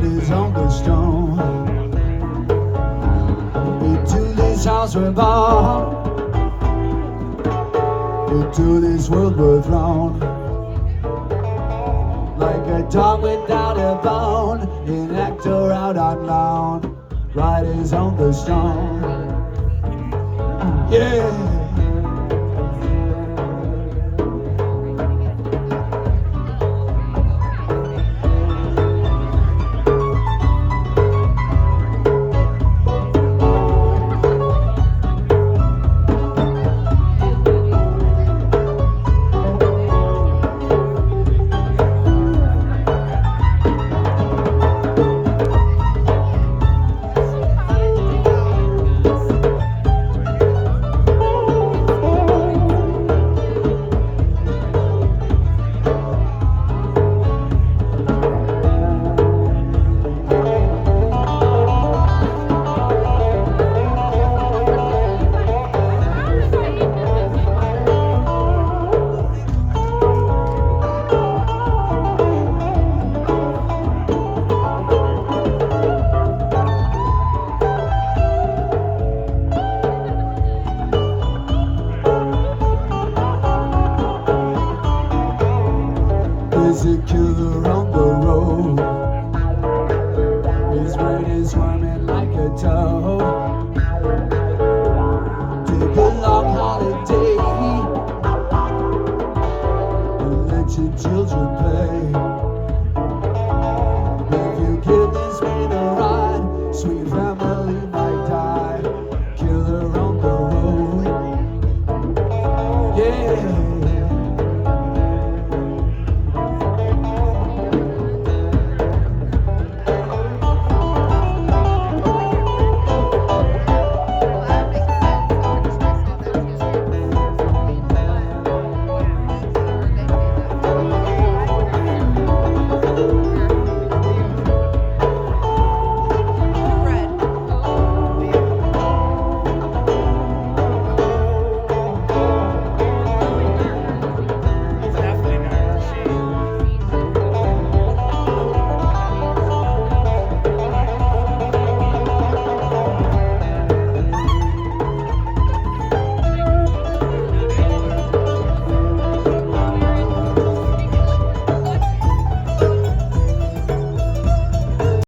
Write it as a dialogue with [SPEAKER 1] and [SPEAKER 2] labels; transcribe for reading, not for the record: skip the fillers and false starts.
[SPEAKER 1] writings on the stone. Into this house we're born, into this world we're thrown. Like a dog without a bone, an actor out on loan. Writings on the stone. Yeah. There's a killer on the road. His brain is swarming like a toad. Take a long holiday and let your children play.